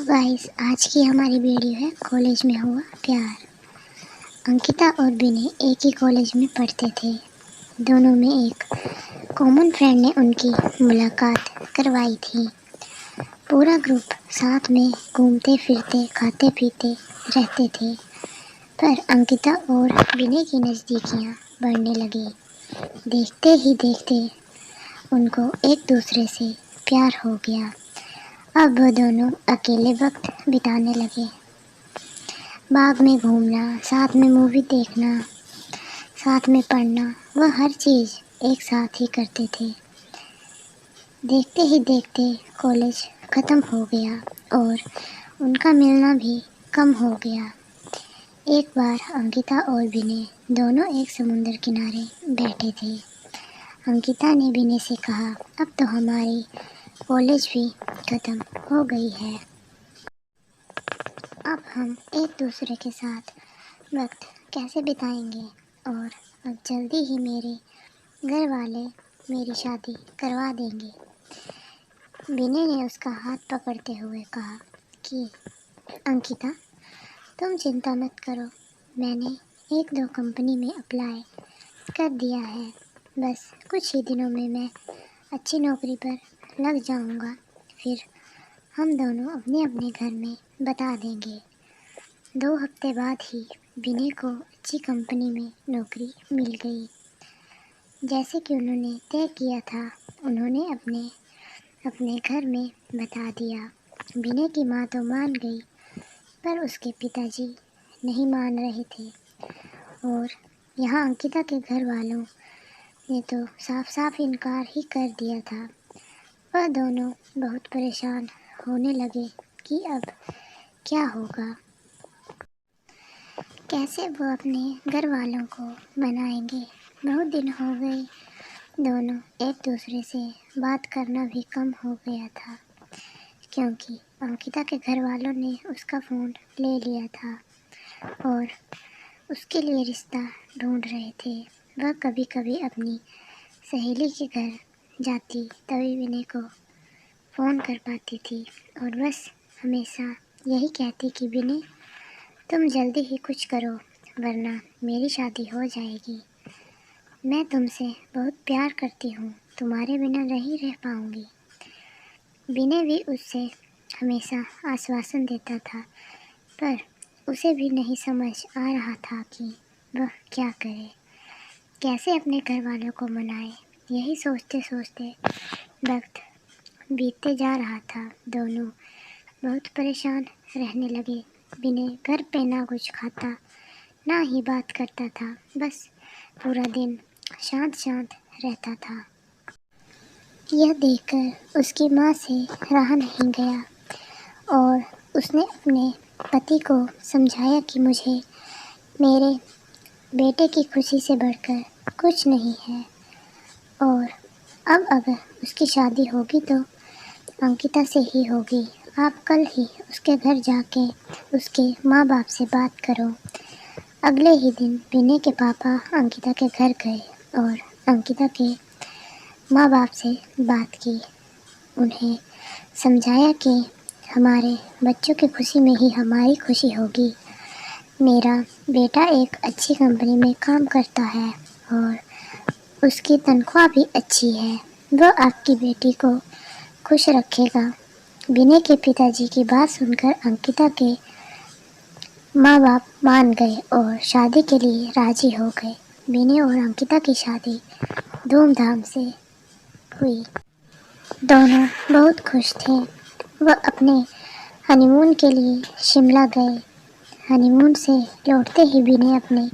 Guys, आज की हमारी वीडियो है कॉलेज में हुआ प्यार। अंकिता और विनय एक ही कॉलेज में पढ़ते थे। दोनों में एक कॉमन फ्रेंड ने उनकी मुलाकात करवाई थी। पूरा ग्रुप साथ में घूमते फिरते खाते पीते रहते थे। पर अंकिता और विनय की नज़दीकियाँ बढ़ने लगी। देखते ही देखते उनको एक दूसरे से प्यार हो गया। अब वो दोनों अकेले वक्त बिताने लगे। बाग में घूमना, साथ में मूवी देखना, साथ में पढ़ना, वह हर चीज़ एक साथ ही करते थे। देखते ही देखते कॉलेज ख़त्म हो गया और उनका मिलना भी कम हो गया। एक बार अंकिता और विनय दोनों एक समुंदर किनारे बैठे थे। अंकिता ने विनय से कहा, अब तो हमारी कॉलेज भी ख़त्म हो गई है। अब हम एक दूसरे के साथ वक्त कैसे बिताएंगे, और अब जल्दी ही मेरे घर वाले मेरी शादी करवा देंगे। विनय ने उसका हाथ पकड़ते हुए कहा कि अंकिता, तुम चिंता मत करो, मैंने 1-2 कंपनी में अप्लाई कर दिया है। बस कुछ ही दिनों में मैं अच्छी नौकरी पर लग जाऊंगा। फिर हम दोनों अपने अपने घर में बता देंगे। 2 हफ्ते बाद ही विनय को अच्छी कंपनी में नौकरी मिल गई। जैसे कि उन्होंने तय किया था, उन्होंने अपने घर में बता दिया। विनय की माँ तो मान गई, पर उसके पिताजी नहीं मान रहे थे। और यहाँ अंकिता के घर वालों ने तो साफ साफ इनकार ही कर दिया था। वह दोनों बहुत परेशान होने लगे कि अब क्या होगा, कैसे वो अपने घर वालों को मनाएंगे। बहुत दिन हो गए, दोनों एक दूसरे से बात करना भी कम हो गया था, क्योंकि अंकिता के घर वालों ने उसका फ़ोन ले लिया था और उसके लिए रिश्ता ढूंढ रहे थे। वह कभी कभी अपनी सहेली के घर जाती, तभी विनय को फ़ोन कर पाती थी और बस हमेशा यही कहती कि विनय, तुम जल्दी ही कुछ करो, वरना मेरी शादी हो जाएगी। मैं तुमसे बहुत प्यार करती हूँ, तुम्हारे बिना नहीं रह पाऊँगी। विनय भी उससे हमेशा आश्वासन देता था, पर उसे भी नहीं समझ आ रहा था कि वह क्या करे, कैसे अपने घर वालों को मनाए। यही सोचते सोचते वक्त बीतते जा रहा था। दोनों बहुत परेशान रहने लगे। विनय घर पे ना कुछ खाता, ना ही बात करता था, बस पूरा दिन शांत शांत रहता था। यह देखकर उसकी माँ से रहा नहीं गया और उसने अपने पति को समझाया कि मुझे मेरे बेटे की खुशी से बढ़कर कुछ नहीं है, और अब अगर उसकी शादी होगी तो अंकिता से ही होगी। आप कल ही उसके घर जाके उसके माँ बाप से बात करो। अगले ही दिन विनय के पापा अंकिता के घर गए और अंकिता के माँ बाप से बात की। उन्हें समझाया कि हमारे बच्चों की खुशी में ही हमारी खुशी होगी। मेरा बेटा एक अच्छी कंपनी में काम करता है और उसकी तनख्वाह भी अच्छी है। वह आपकी बेटी को खुश रखेगा। विनय के पिताजी की बात सुनकर अंकिता के माँ बाप मान गए और शादी के लिए राजी हो गए। विनय और अंकिता की शादी धूमधाम से हुई। दोनों बहुत खुश थे। वह अपने हनीमून के लिए शिमला गए। हनीमून से लौटते ही विनय अपने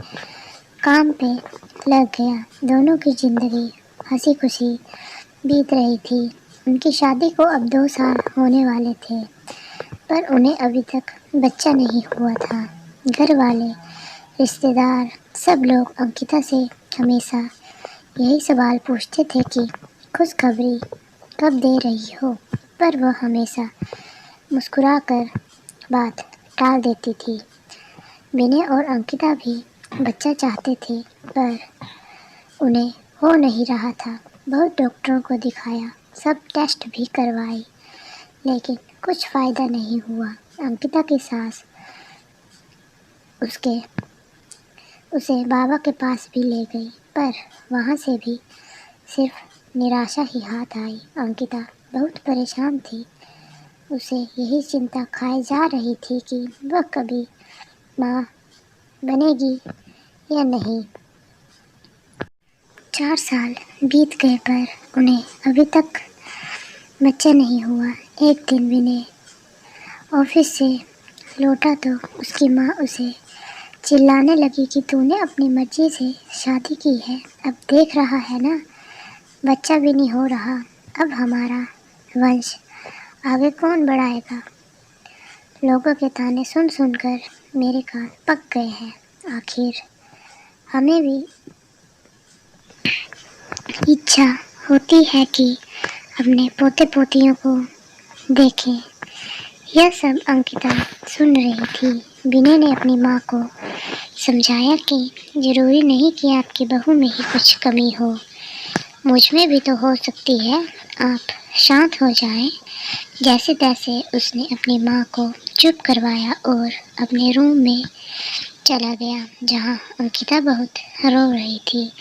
काम पे लग गया। दोनों की ज़िंदगी हंसी खुशी बीत रही थी। उनकी शादी को अब 2 साल होने वाले थे, पर उन्हें अभी तक बच्चा नहीं हुआ था। घर वाले, रिश्तेदार, सब लोग अंकिता से हमेशा यही सवाल पूछते थे कि खुशखबरी कब दे रही हो, पर वह हमेशा मुस्कुराकर बात टाल देती थी। विनय और अंकिता भी बच्चा चाहते थे, पर उन्हें हो नहीं रहा था। बहुत डॉक्टरों को दिखाया, सब टेस्ट भी करवाए, लेकिन कुछ फ़ायदा नहीं हुआ। अंकिता की सास उसे बाबा के पास भी ले गई, पर वहाँ से भी सिर्फ निराशा ही हाथ आई। अंकिता बहुत परेशान थी। उसे यही चिंता खाए जा रही थी कि वह कभी माँ बनेगी या नहीं। 4 साल बीत गए पर उन्हें अभी तक बच्चा नहीं हुआ। एक दिन विनय ऑफिस से लौटा तो उसकी माँ उसे चिल्लाने लगी कि तूने अपनी मर्जी से शादी की है, अब देख रहा है ना, बच्चा भी नहीं हो रहा। अब हमारा वंश आगे कौन बढ़ाएगा। लोगों के ताने सुन सुनकर मेरे कान पक गए हैं। आखिर हमें भी इच्छा होती है कि अपने पोते पोतियों को देखें। यह सब अंकिता सुन रही थी। विनय ने अपनी माँ को समझाया कि ज़रूरी नहीं कि आपकी बहू में ही कुछ कमी हो, मुझ में भी तो हो सकती है, आप शांत हो जाएं। जैसे तैसे उसने अपनी माँ को चुप करवाया और अपने रूम में चला गया, जहाँ अंकिता बहुत रो रही थी।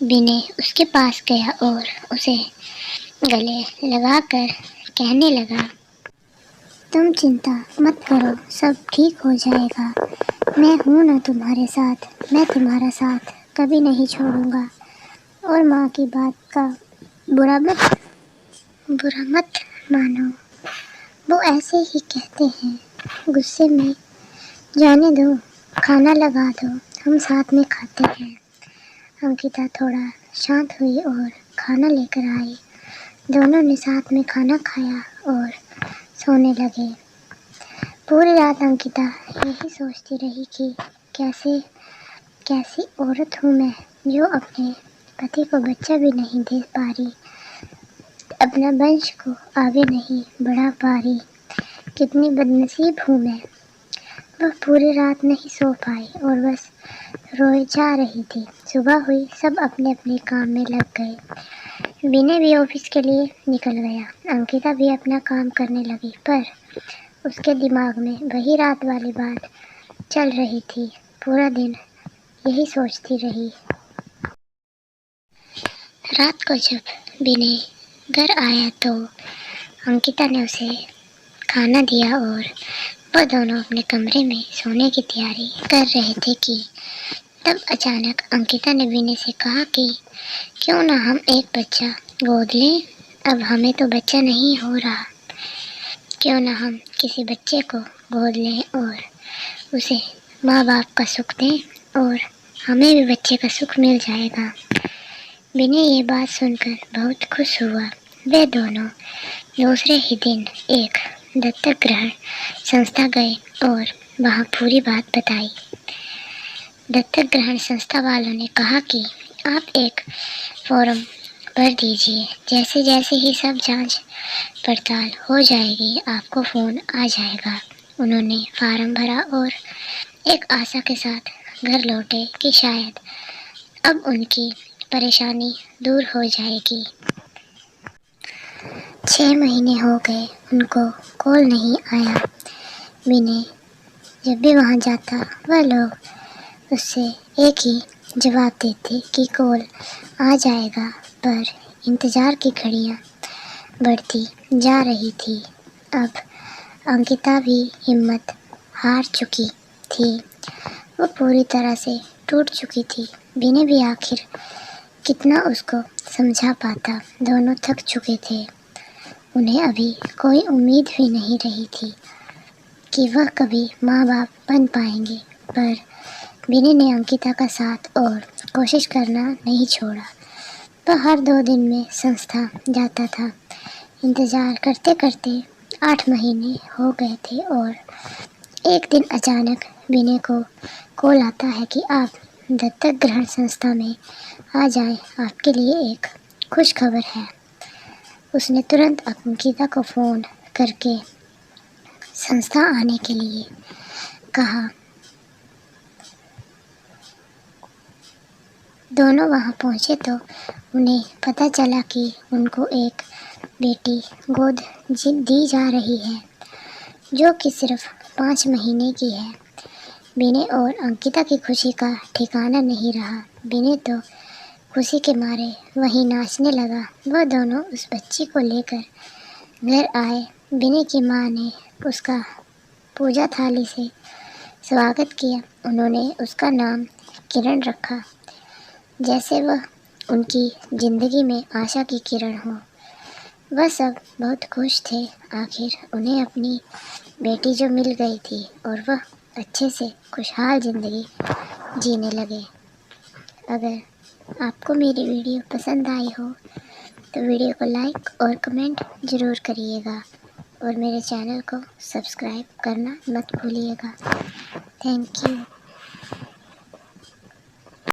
विनय उसके पास गया और उसे गले लगाकर कहने लगा, तुम चिंता मत करो, सब ठीक हो जाएगा। मैं हूँ ना तुम्हारे साथ, मैं तुम्हारा साथ कभी नहीं छोड़ूंगा। और माँ की बात का बुरा मत मानो, वो ऐसे ही कहते हैं, गुस्से में। जाने दो, खाना लगा दो, हम साथ में खाते हैं। अंकिता थोड़ा शांत हुई और खाना लेकर आई। दोनों ने साथ में खाना खाया और सोने लगे। पूरी रात अंकिता यही सोचती रही कि कैसी औरत हूँ मैं, जो अपने पति को बच्चा भी नहीं दे पा रही, अपना वंश को आगे नहीं बढ़ा पा रही। कितनी बदनसीब हूँ मैं। वह पूरी रात नहीं सो पाई और बस रोए जा रही थी। सुबह हुई, सब अपने अपने काम में लग गए। विनय भी ऑफिस के लिए निकल गया। अंकिता भी अपना काम करने लगी, पर उसके दिमाग में वही रात वाली बात चल रही थी। पूरा दिन यही सोचती रही। रात को जब विनय घर आया तो अंकिता ने उसे खाना दिया और वह दोनों अपने कमरे में सोने की तैयारी कर रहे थे कि तब अचानक अंकिता ने विनय से कहा कि क्यों ना हम एक बच्चा गोद लें, अब हमें तो बच्चा नहीं हो रहा। क्यों ना हम किसी बच्चे को गोद लें और उसे माँ बाप का सुख दें और हमें भी बच्चे का सुख मिल जाएगा। विनय ये बात सुनकर बहुत खुश हुआ। वे दोनों दूसरे ही दिन एक दत्तक ग्रहण संस्था गए और वहाँ पूरी बात बताई। दत्तक ग्रहण संस्था वालों ने कहा कि आप एक फॉर्म भर दीजिए, जैसे जैसे ही सब जांच पड़ताल हो जाएगी आपको फ़ोन आ जाएगा। उन्होंने फार्म भरा और एक आशा के साथ घर लौटे कि शायद अब उनकी परेशानी दूर हो जाएगी। 6 महीने हो गए, उनको कॉल नहीं आया। विनय जब भी वहाँ जाता, वह लोग उससे एक ही जवाब देते कि कॉल आ जाएगा, पर इंतज़ार की घड़ियाँ बढ़ती जा रही थी। अब अंकिता भी हिम्मत हार चुकी थी। वो पूरी तरह से टूट चुकी थी। विनय भी आखिर कितना उसको समझा पाता। दोनों थक चुके थे। उन्हें अभी कोई उम्मीद भी नहीं रही थी कि वह कभी माँ बाप बन पाएंगे, पर विनय ने अंकिता का साथ और कोशिश करना नहीं छोड़ा। वह हर 2 दिन में संस्था जाता था। इंतज़ार करते करते 8 महीने हो गए थे और एक दिन अचानक विनय को कॉल आता है कि आप दत्तक ग्रहण संस्था में आ जाएं, आपके लिए एक खुश खबर है। उसने तुरंत अंकिता को फ़ोन करके संस्था आने के लिए कहा। दोनों वहां पहुंचे तो उन्हें पता चला कि उनको एक बेटी गोद दी जा रही है। जो कि सिर्फ 5 महीने की है। विनय और अंकिता की खुशी का ठिकाना नहीं रहा। विनय तो खुशी के मारे वहीं नाचने लगा। वह दोनों उस बच्ची को लेकर घर आए। विनय की माँ ने उसका पूजा थाली से स्वागत किया। उन्होंने उसका नाम किरण रखा, जैसे वह उनकी जिंदगी में आशा की किरण हो। वह सब बहुत खुश थे। आखिर उन्हें अपनी बेटी जो मिल गई थी और वह अच्छे से खुशहाल ज़िंदगी जीने लगे। अगर आपको मेरी वीडियो पसंद आई हो तो वीडियो को लाइक और कमेंट ज़रूर करिएगा और मेरे चैनल को सब्सक्राइब करना मत भूलिएगा। Thank you.